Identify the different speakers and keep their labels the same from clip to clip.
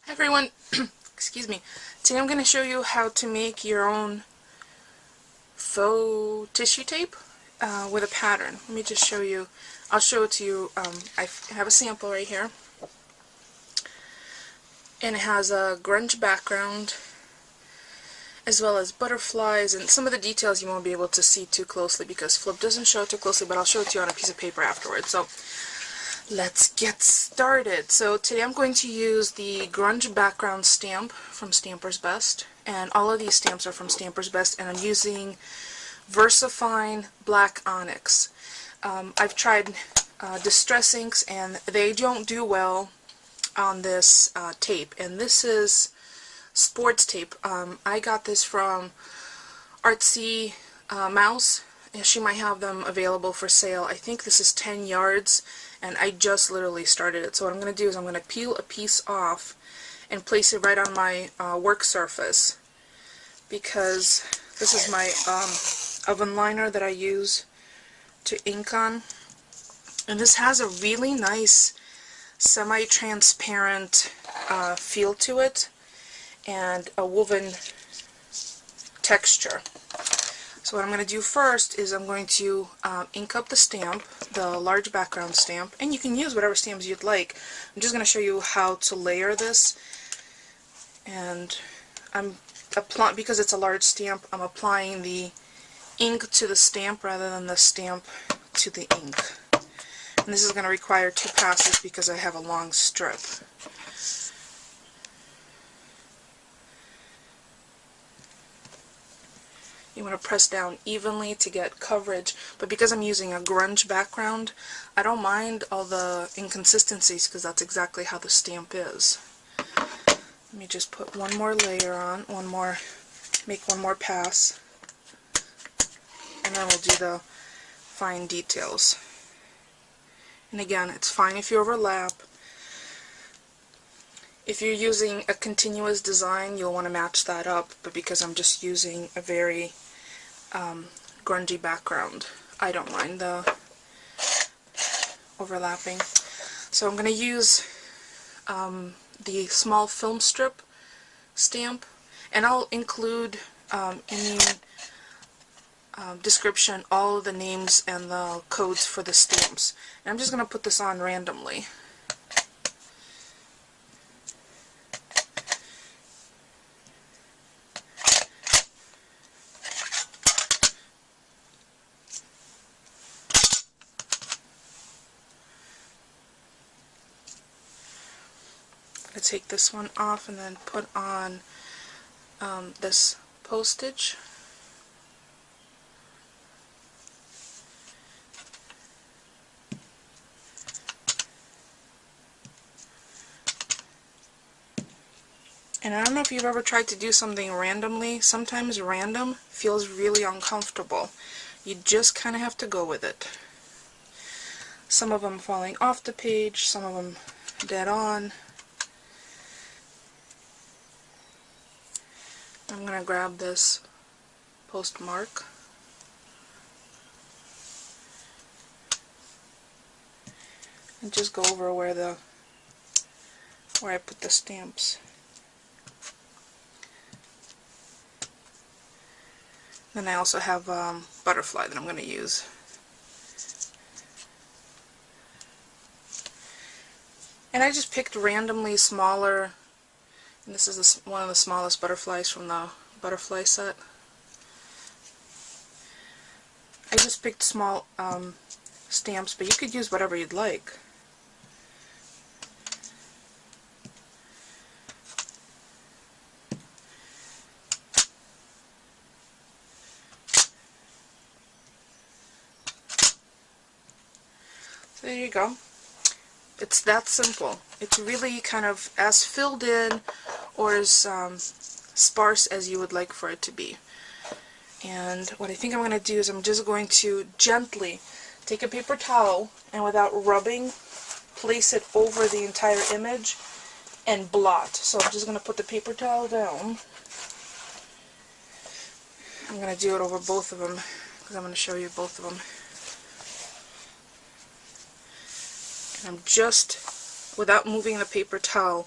Speaker 1: Hi everyone, excuse me. Today I'm going to show you how to make your own faux tissue tape with a pattern. Let me just show you. I'll show it to you. I have a sample right here, and it has a grunge background as well as butterflies, and some of the details you won't be able to see too closely because Flip doesn't show it too closely, but I'll show it to you on a piece of paper afterwards. So let's get started. So today I'm going to use the Grunge background stamp from StampersBest, and all of these stamps are from StampersBest, and I'm using VersaFine Black Onyx. I've tried Distress inks and they don't do well on this tape, and this is sports tape. I got this from Artsy Mouse, and she might have them available for sale. I think this is 10 yards, and I just literally started it. So what I'm going to do is I'm going to peel a piece off and place it right on my work surface, because this is my oven liner that I use to ink on, and this has a really nice semi-transparent feel to it and a woven texture. So what I'm going to do first is I'm going to ink up the stamp, the large background stamp, and you can use whatever stamps you'd like. I'm just going to show you how to layer this, and because it's a large stamp, I'm applying the ink to the stamp rather than the stamp to the ink. And this is going to require 2 passes because I have a long strip. You want to press down evenly to get coverage, but because I'm using a grunge background, I don't mind all the inconsistencies because that's exactly how the stamp is. Let me just put one more layer on, make one more pass, and then we'll do the fine details. And again, it's fine if you overlap. If you're using a continuous design, you'll want to match that up, but because I'm just using a very grungy background, I don't mind the overlapping. So I'm going to use the small film strip stamp, and I'll include in the description all of the names and the codes for the stamps. And I'm just going to put this on randomly. I'm going to take this one off and then put on this postage. And I don't know if you've ever tried to do something randomly. Sometimes random feels really uncomfortable. You just kind of have to go with it. Some of them falling off the page, some of them dead on. I'm going to grab this postmark and just go over where I put the stamps. Then I also have butterfly that I'm going to use. And I just picked randomly smaller, and this is one of the smallest butterflies from the butterfly set. I just picked small stamps, but you could use whatever you'd like. So there you go. It's that simple. It's really kind of as filled in or as sparse as you would like for it to be. And what I think I'm going to do is I'm just going to gently take a paper towel and without rubbing, place it over the entire image and blot. So I'm just going to put the paper towel down. I'm going to do it over both of them because I'm going to show you both of them. And I'm just, without moving the paper towel,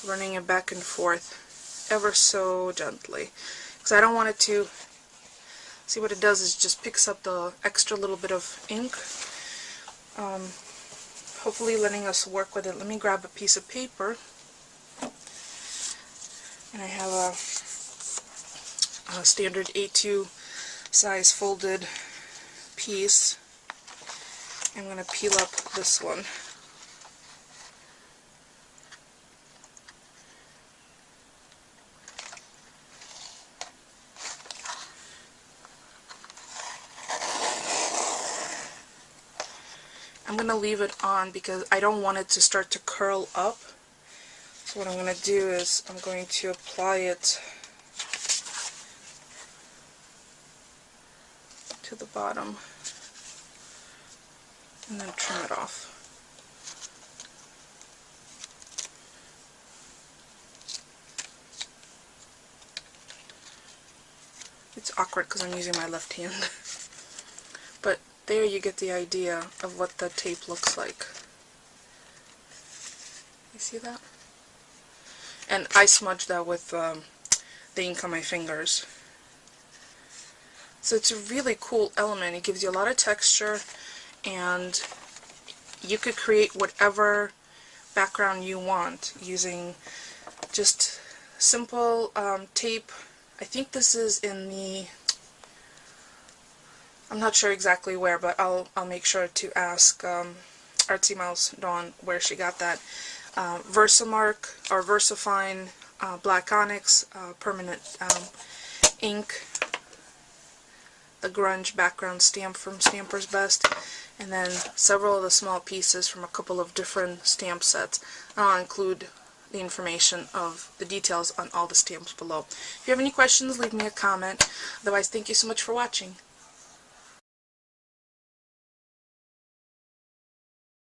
Speaker 1: running it back and forth ever so gently, because I don't want it to, see what it does is just picks up the extra little bit of ink, hopefully letting us work with it. Let me grab a piece of paper, and I have a standard A2 size folded piece. I'm going to peel up this one. I'm going to leave it on because I don't want it to start to curl up. So what I'm going to do is I'm going to apply it to the bottom and then trim it off. It's awkward because I'm using my left hand. But there you get the idea of what the tape looks like. You see that? And I smudged that with the ink on my fingers. So it's a really cool element. It gives you a lot of texture, and you could create whatever background you want using just simple tape. I think this is in the, I'm not sure exactly where, but I'll make sure to ask Artsy Mouse Dawn where she got that. Versamark or Versafine Black Onyx permanent ink, the Grunge background stamp from Stampers Best, and then several of the small pieces from a couple of different stamp sets. I'll include the information of the details on all the stamps below. If you have any questions, leave me a comment. Otherwise, thank you so much for watching.